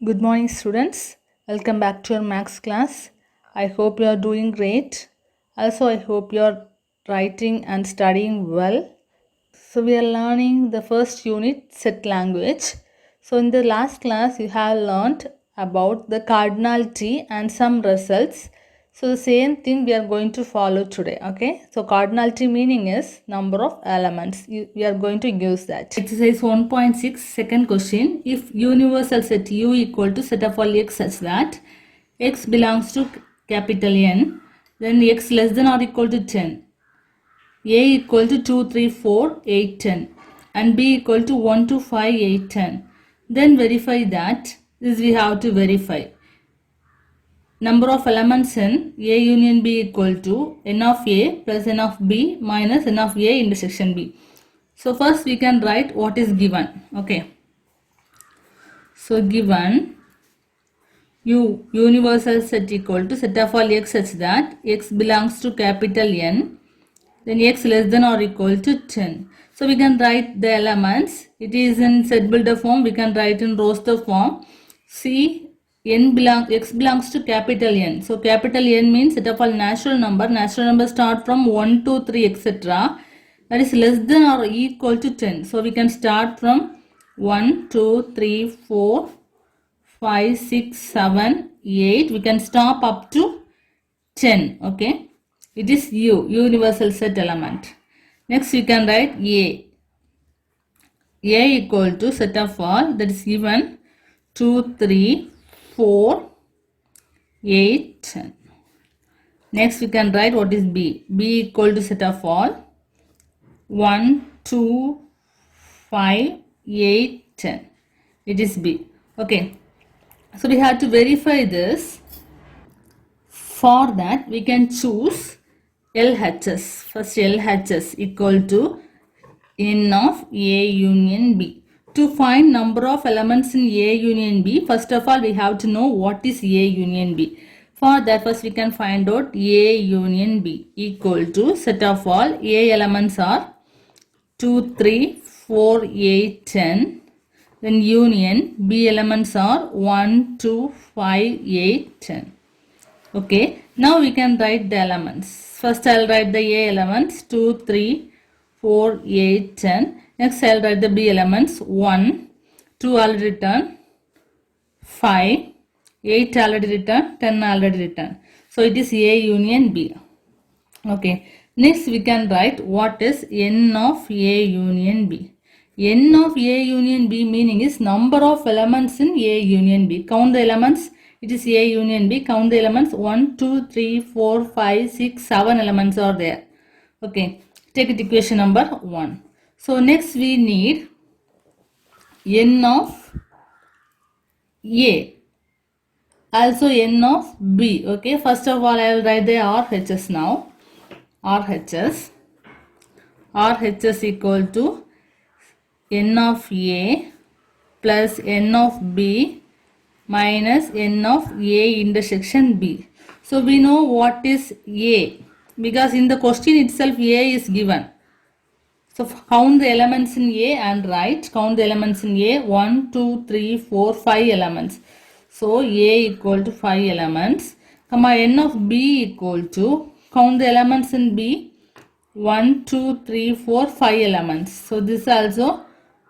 Good morning, students. Welcome back to your maths class. I hope you are doing great. Also, I hope you are writing and studying well. So, we are learning the first unit, set language. So, in the last class, you have learned about the cardinality and some results. So, the same thing we are going to follow today. Okay. So, cardinality meaning is number of elements. We are going to use that. Exercise 1.6, second question. If universal set U equal to set of all x such that x belongs to capital N, then x less than or equal to 10. A equal to 2, 3, 4, 8, 10 and B equal to 1, 2, 5, 8, 10. Then verify that. This we have to verify. Number of elements in A union B equal to n of A plus n of B minus n of A intersection B. So first we can write what is given. Okay. So given U universal set equal to set of all x such that x belongs to capital N, then x less than or equal to 10. So we can write the elements. It is in set builder form. We can write in roster form. See, x belongs to capital N. So capital N means set of all natural number. Natural number start from 1, 2, 3, etc. That is less than or equal to 10. So we can start from 1, 2, 3, 4, 5, 6, 7, 8. We can stop up to 10. Okay. It is U, universal set element. Next we can write A. A equal to set of all, that is given 2, 3, 4, 8, 10. Next we can write what is B. B equal to set of all 1, 2, 5, 8, 10. It is B. Okay. So we have to verify this. For that we can choose LHS. First LHS equal to n of A union B. To find number of elements in A union B, first of all we have to know what is A union B. For that first we can find out A union B equal to set of all A elements are 2, 3, 4, 8, 10. Then union B elements are 1, 2, 5, 8, 10. Okay, now we can write the elements. First I'll write the A elements 2, 3, 4, 8, 10. Next I'll write the B elements 1, 2 already written, 5, 8 already written, 10 already written. So it is A union B. Okay, next we can write what is n of A union B. N of A union B meaning is number of elements in A union B. Count the elements. It is A union B. Count the elements. 1, 2, 3, 4, 5, 6, 7 elements are there. Okay. Take it equation number 1. So next we need n of A. Also n of B. Okay. First of all I will write the RHS now. RHS. RHS equal to n of A plus n of B minus n of A intersection B. So we know what is A because in the question itself A is given. So count the elements in A and write. Count the elements in A 1, 2, 3, 4, 5 elements. So A equal to 5 elements. Comma n of B equal to count the elements in B 1, 2, 3, 4, 5 elements. So this also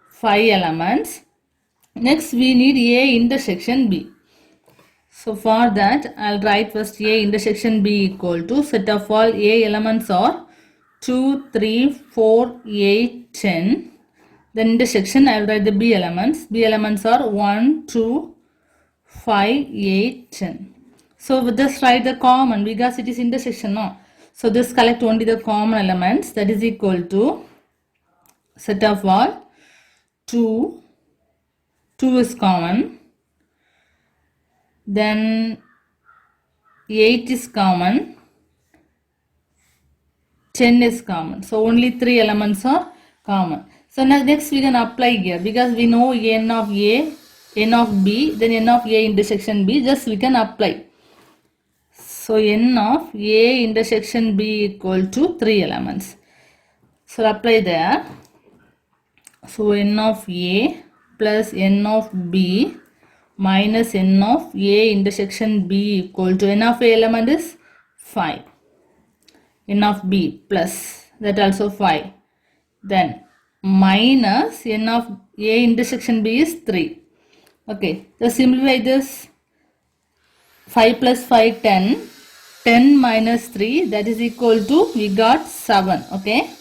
5 elements. Next we need A intersection B. So for that I'll write first A intersection B equal to set of all A elements are 2, 3, 4, 8, 10. Then intersection I'll write the B elements. B elements are 1, 2, 5, 8, 10. So with this write the common because it is intersection. No? So this collect only the common elements, that is equal to set of all 2 is common. Then 8 is common, 10 is common. So only 3 elements are common. So next we can apply here because we know n of A, n of B, then n of A intersection B. Just we can apply. So n of A intersection B equal to 3 elements. So apply there. So n of A plus n of B minus n of A intersection B equal to n of A element is 5. N of B plus that also 5. Then minus n of A intersection B is 3. Okay, so simplify this. 5 plus 5, 10. 10 minus 3, that is equal to, we got 7. Okay.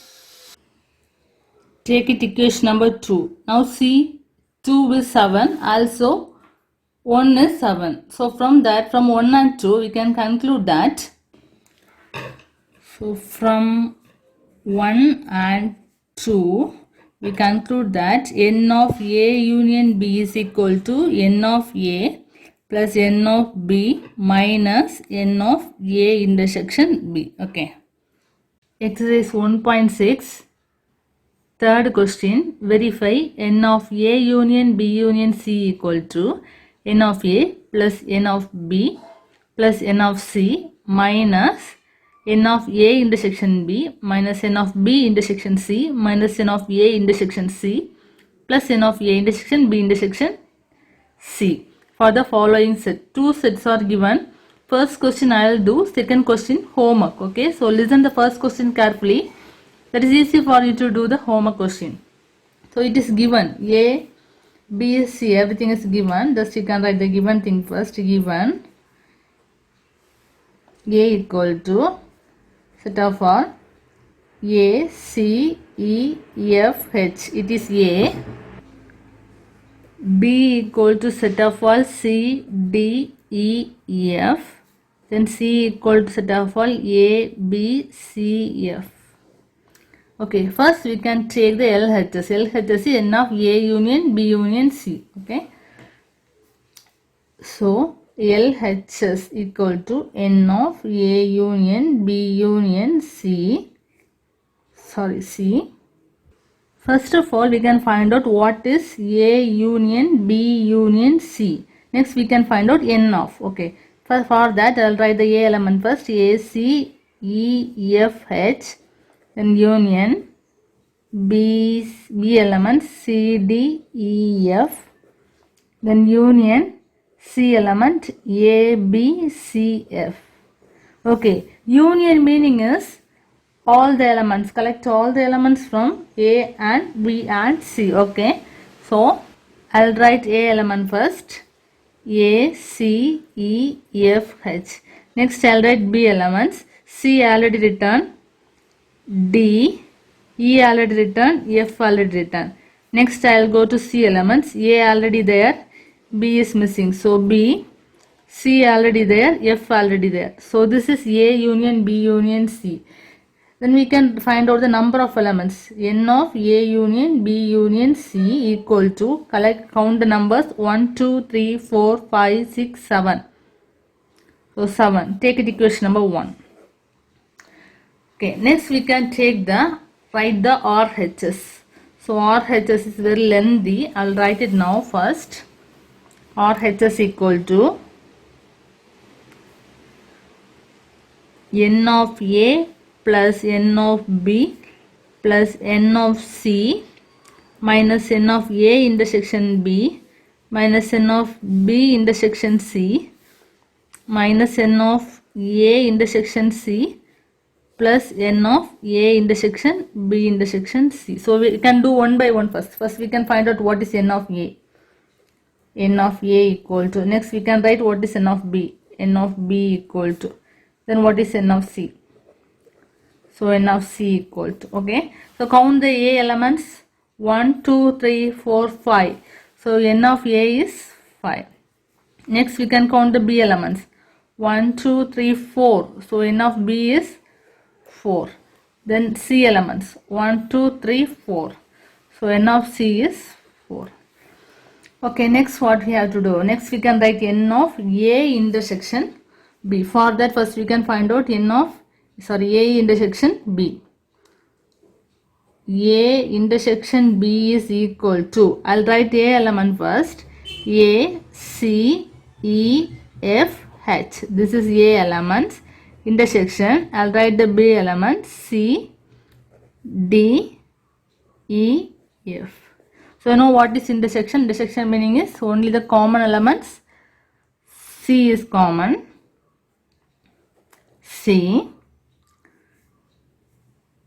Take it equation number 2. Now see, 2 is 7. Also 1 is 7. So from that, from 1 and 2, we can conclude that. So from 1 and 2, we conclude that n of A union B is equal to n of A plus n of B minus n of A intersection B. Okay. Exercise 1.6. Third question. Verify n of A union B union C equal to n of A plus n of B plus n of C minus n of A intersection B minus n of B intersection C minus n of A intersection C plus n of A intersection B intersection C. For the following set, 2 sets are given. First question I will do, second question homework. Okay, so listen the first question carefully. That is easy for you to do the homework question. So it is given A, B, C, everything is given. Just you can write the given thing first. Given A equal to set of all A, C, E, F, H. It is A. B equal to set of all C, D, E, F. Then C equal to set of all A, B, C, F. Okay, first we can take the LHS. LHS is n of A union B union C. Okay. So LHS equal to n of A union B union C. C. First of all, we can find out what is A union B union C. Next, we can find out n of. Okay. For that, I will write the A element first. A, C, E, F, H. Then union B element C, D, E, F. Then union C element A, B, C, F. Okay. Union meaning is all the elements, collect all the elements from A and B and C. Okay, so I'll write A element first. A, C, E, F, H. Next I'll write B elements. C already written, D, E already written, F already written. Next I'll go to C elements. A already there, B is missing. So B, C already there, F already there. So this is A union B union C. Then we can find out the number of elements. N of A union B union C equal to, count the numbers 1, 2, 3, 4, 5, 6, 7. So 7. Take it equation number 1. Okay, next we can take write the RHS. So RHS is very lengthy. I'll write it now first. RHS equal to N of A plus n of B plus n of C minus n of A intersection B minus n of B intersection C minus n of A intersection C plus n of A intersection B intersection C. So we can do one by one first. First we can find out what is n of A. N of A equal to, next we can write what is n of B. N of B equal to, then what is n of C. So n of C equal to, okay. So count the A elements 1, 2, 3, 4, 5. So n of A is 5. Next we can count the B elements 1, 2, 3, 4. So n of B is 4. Then C elements 1, 2, 3, 4. So n of C is 4. Okay, next what we have to do? Next we can write n of A intersection B. For that first we can find out A intersection B. A intersection B is equal to, I'll write A element first. A, C, E, F, H. This is A elements. Intersection, I'll write the B element C, D, E, F. So you know what is intersection? Intersection meaning is only the common elements. C is common. C.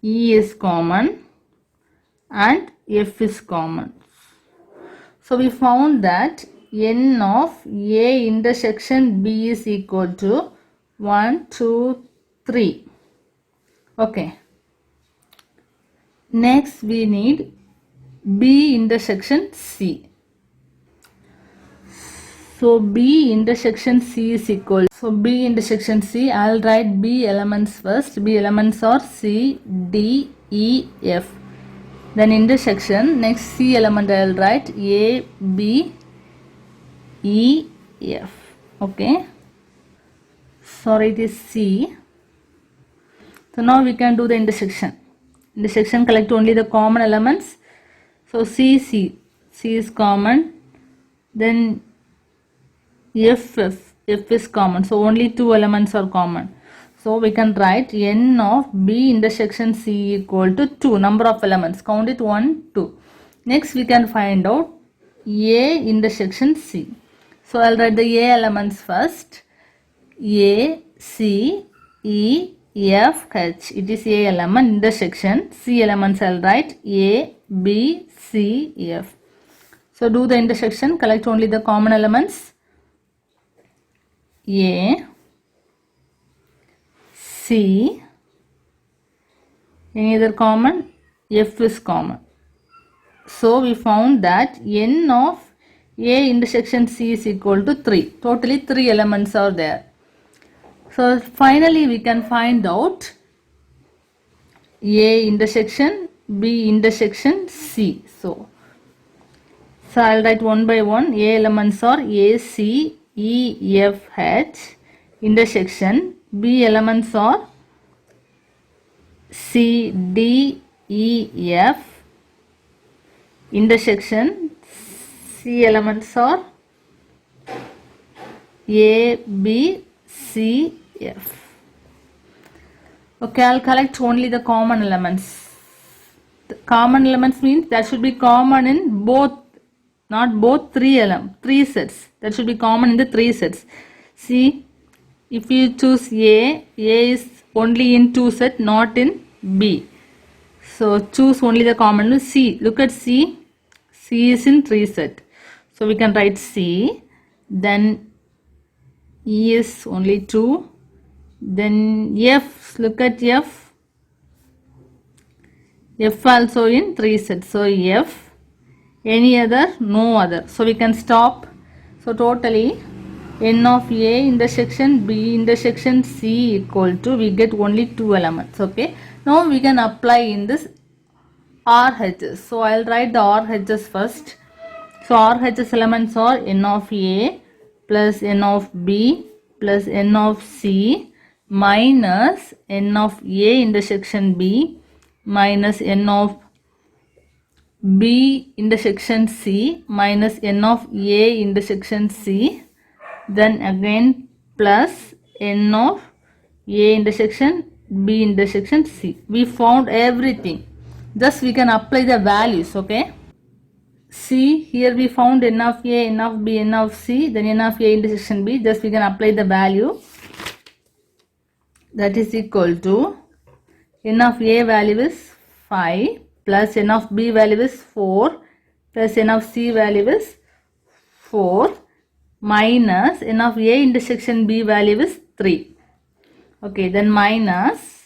E is common. And F is common. So we found that n of A intersection B is equal to 1, 2, 3. Okay. Next we need B intersection C. So B intersection C is equal. So B intersection C, I'll write B elements first. B elements are C, D, E, F. Then intersection, next C element I'll write A, B, E, F. Okay. Sorry, it is C. So now we can do the intersection. Intersection collect only the common elements. So C is common. Then F is common. So only two elements are common. So we can write n of B intersection C equal to 2. Number of elements. Count it 1, 2. Next we can find out A intersection C. So I'll write the A elements first. A, C, E, F, H. It is A element intersection. C elements I'll write A, B, C, F. So do the intersection. Collect only the common elements. A, C, any other common? F is common. So we found that n of A intersection C is equal to 3. Totally 3 elements are there. So finally we can find out A intersection B intersection C. So I'll write one by one. A elements are A, C, E, F, H. Intersection B elements are C, D, E, F. Intersection C elements are A, B, C, F. Okay, I'll collect only the common elements. The common elements means that should be common in both, not both three sets. That should be common in the 3 sets. See, if you choose A is only in 2 set, not in B. So choose only the common. C, look at C. C is in 3 set. So we can write C. Then E is only 2. Then F, look at F. F also in 3 sets. So F. Any other? No other. So we can stop. So totally n of A intersection B intersection C equal to, we get only 2 elements. Okay. Now we can apply in this RHS. So I'll write the RHS first. So RHS elements are n of A plus n of B plus n of C minus n of A intersection B minus n of B intersection C minus n of A intersection C, then again plus n of A intersection B intersection C. We found everything. Thus we can apply the values. Okay. See, here we found n of A, n of B, n of C, then n of A intersection B. Thus we can apply the value. That is equal to n of A value is 5 plus n of B value is 4 plus n of C value is 4 minus n of A intersection B value is 3. Okay, then minus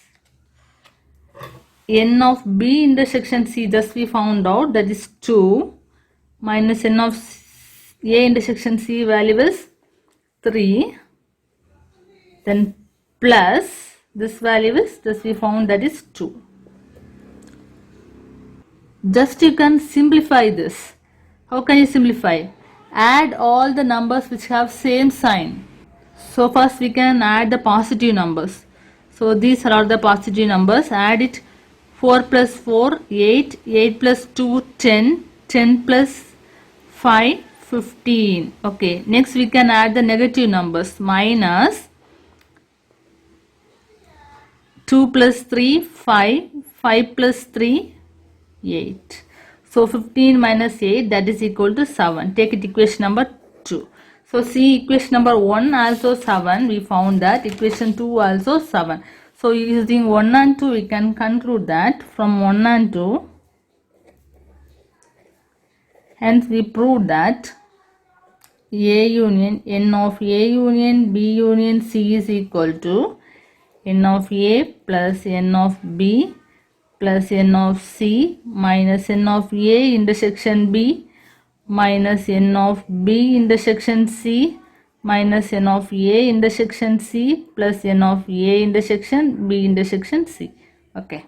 n of B intersection C, thus we found out, that is 2 minus n of A intersection C value is 3, then plus this value is, thus we found, that is 2. Just you can simplify this. How can you simplify? Add all the numbers which have same sign. So first we can add the positive numbers. So these are all the positive numbers. Add it. 4 plus 4, 8, 8 plus 2, 10, 10 plus 5, 15. Okay, next we can add the negative numbers. Minus 2 plus 3, 5, 5 plus 3, 8. So 15 minus 8, that is equal to 7. Take it equation number 2. So see equation number 1 also 7. We found that equation 2 also 7. So using 1 and 2, we can conclude that from 1 and 2, hence we proved that A union, n of A union B union C is equal to n of A plus n of B plus n of C minus n of A intersection B minus n of B intersection C minus n of A intersection C plus n of A intersection B intersection C. Okay.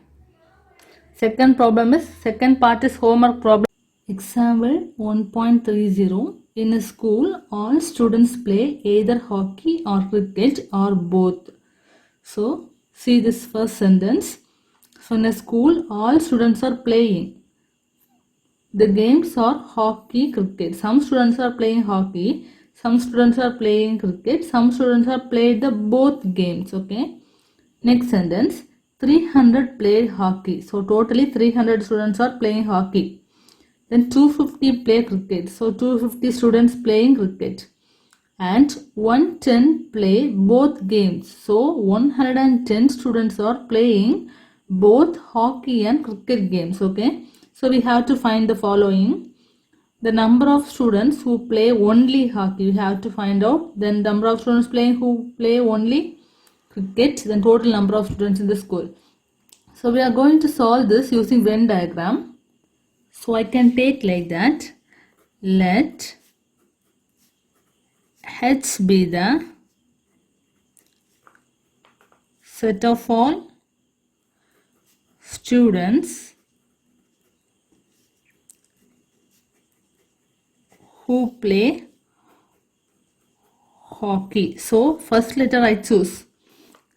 Second part is homework problem. Example 1.30. In a school, all students play either hockey or cricket or both. So, see this first sentence. So, in a school, all students are playing. The games are hockey, cricket. Some students are playing hockey. Some students are playing cricket. Some students are playing the both games. Okay. Next sentence. 300 played hockey. So, totally 300 students are playing hockey. Then 250 play cricket. So 250 students playing cricket. And 110 play both games. So 110 students are playing both hockey and cricket games. Okay. So we have to find the following. The number of students who play only hockey. We have to find out. Then number of students who play only cricket. Then total number of students in the school. So we are going to solve this using Venn diagram. So I can take like that. Let H be the set of all students who play hockey. So first letter I choose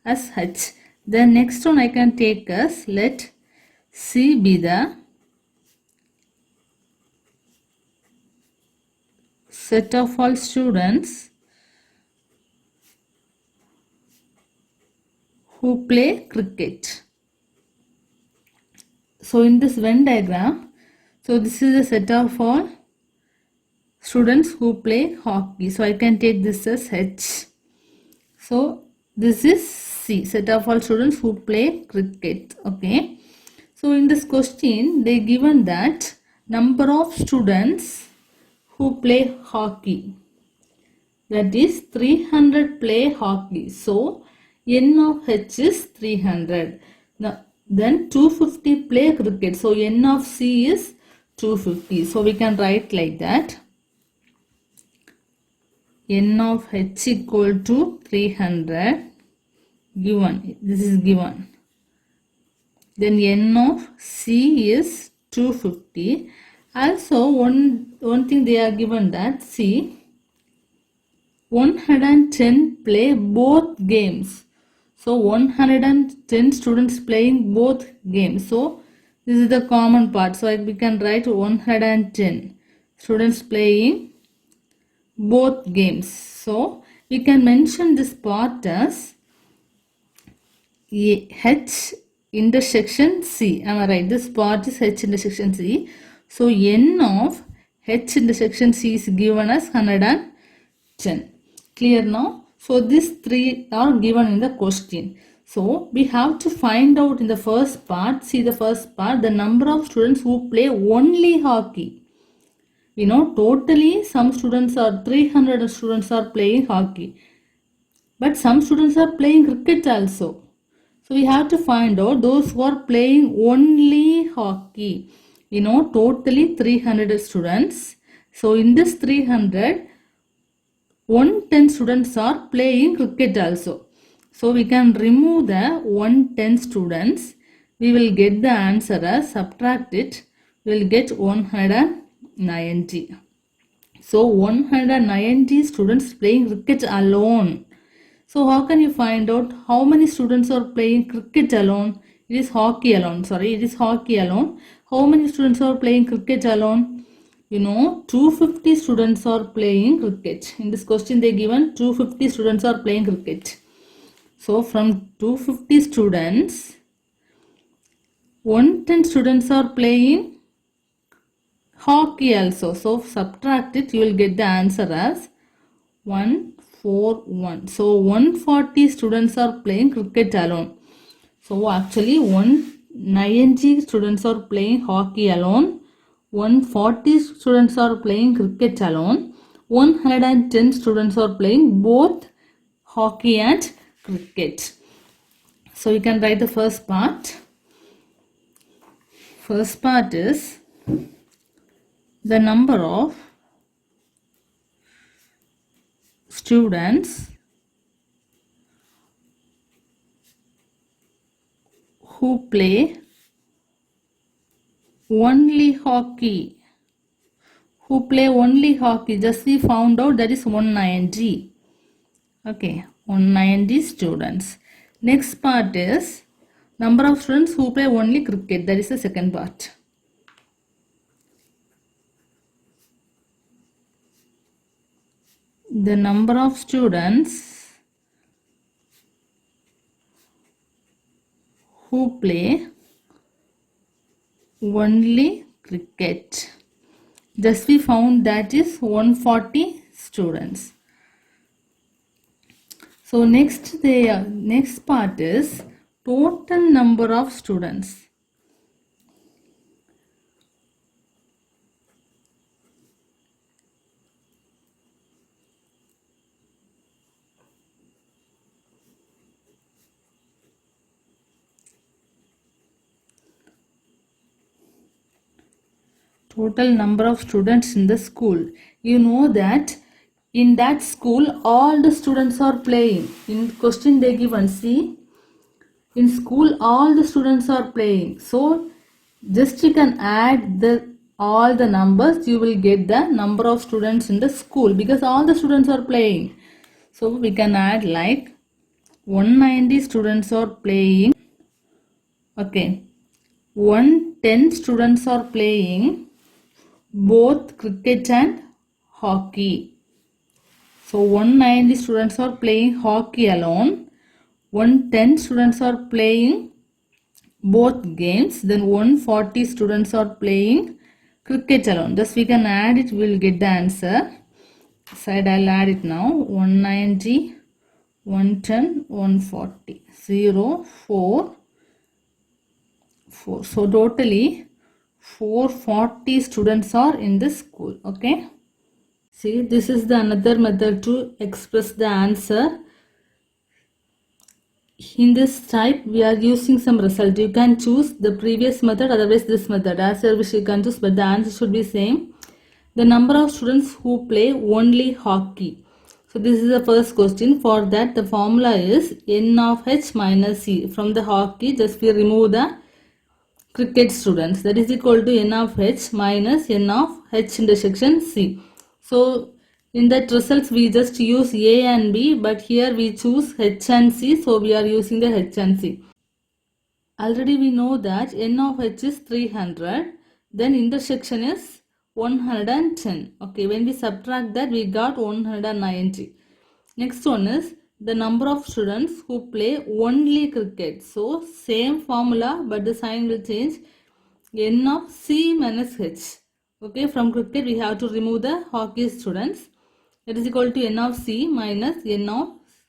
as H. Then next one I can take as let C be the set of all students who play cricket. So in this Venn diagram, so this is a set of all students who play hockey. So I can take this as H. So this is C, set of all students who play cricket. Okay. So in this question, they given that number of students who play hockey, that is 300 play hockey. So n of H is 300. Now, then 250 play cricket. So n of C is 250. So we can write like that. N of H equal to 300 given. This is given. Then n of C is 250. Also one thing they are given that C 110 play both games. So 110 students playing both games. So this is the common part. So we can write 110 students playing both games. So we can mention this part as H intersection C. Am I right? This part is H intersection C. So n of H intersection C is given as 110. Clear now? So these three are given in the question. So we have to find out in the first part, see the first part, the number of students who play only hockey. We know totally some students are 300 students are playing hockey. But some students are playing cricket also. So we have to find out those who are playing only hockey. We know totally 300 students. So in this 300, 110 students are playing cricket also. So we can remove the 110 students. We will get the answer as subtract it. We will get 190. So 190 students playing cricket alone. So how can you find out how many students are playing cricket alone? It is hockey alone. Sorry, it is hockey alone. How many students are playing cricket alone? You know, 250 students are playing cricket. In this question they given 250 students are playing cricket. So from 250 students, 110 students are playing Hockey also. So subtract it, you will get the answer as 141. So 140 students are playing cricket alone. So actually 190 students are playing hockey alone. 140 students are playing cricket alone. 110 students are playing both hockey and cricket. So you can write the first part. First part is the number of students who play only hockey. Who play only hockey. Just we found out that is 190. Okay, 190 students. Next part is number of students who play only cricket. That is the second part. The number of students who play only cricket. Just we found that is 140 students. So next part is total number of students. Total number of students in the school. You know that in that school all the students are playing. In question they given, see, in school all the students are playing. So just you can add all the numbers, you will get the number of students in the school because all the students are playing. So we can add like 190 students are playing. Okay, 110 students are playing both cricket and hockey. So 190 students are playing hockey alone. 110 students are playing both games. Then 140 students are playing cricket alone. Thus we can add it, we will get the answer. Side I'll add it now. 190, 110, 140. 0, 4, 4. So totally 440 students are in this school. Okay. See, this is the another method to express the answer. In this type, we are using some result. You can choose the previous method, otherwise this method. As you wish you can choose, but the answer should be same. The number of students who play only hockey. So this is the first question. For that, the formula is n of h minus c. From the hockey, just we remove the cricket students. That is equal to n of h minus n of h intersection c. So in that results we just use A and B, but here we choose H and C, so we are using the H and C. Already we know that n of h is 300, then intersection is 110. Okay, when we subtract that we got 190. Next one is the number of students who play only cricket. So same formula but the sign will change. N of C minus H. Okay, from cricket we have to remove the hockey students. That is equal to n of C minus n of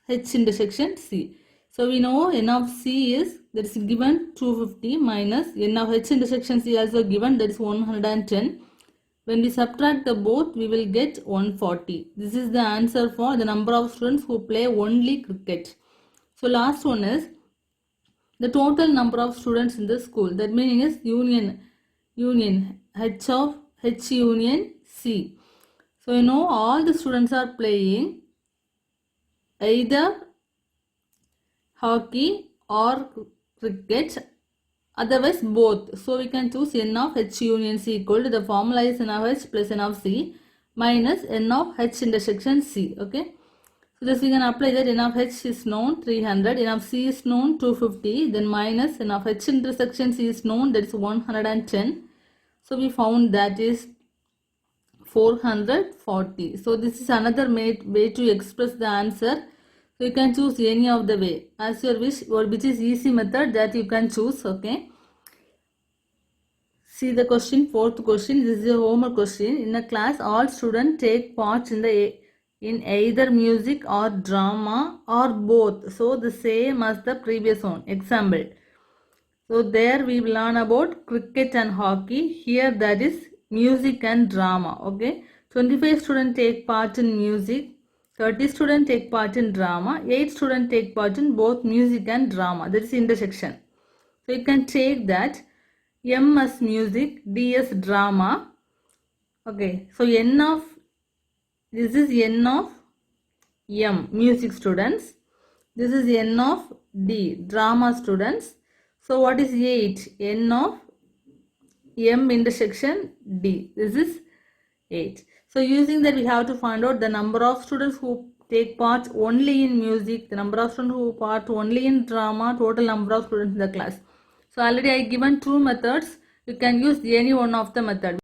H intersection C. So we know n of C is, that is given 250 minus n of H intersection C also given, that is 110. When we subtract the both, we will get 140. This is the answer for the number of students who play only cricket. So last one is the total number of students in the school. That meaning is union H of H union C. So you know all the students are playing either hockey or cricket, otherwise both. So we can choose n of h union c equal to, the formula is n of h plus n of c minus n of h intersection c. Okay. So this we can apply that n of h is known 300, n of c is known 250, then minus n of h intersection c is known, that is 110. So we found that is 440. So this is another way to express the answer. So you can choose any of the way as your wish, or which is easy method that you can choose. Okay. See the question, fourth question. This is a homework question. In a class, all students take part in either music or drama or both. So the same as the previous one. Example. So there we will learn about cricket and hockey. Here that is music and drama. Okay. 25 students take part in music. 30 students take part in drama. 8 students take part in both music and drama. That is intersection. So you can take that M as music, D as drama. Okay, so N of, this is N of M, music students. This is N of D, drama students. So what is 8? N of M intersection D. This is 8. So using that we have to find out the number of students who take part only in music, the number of students who part only in drama, total number of students in the class. So already I given two methods. You can use any one of the method.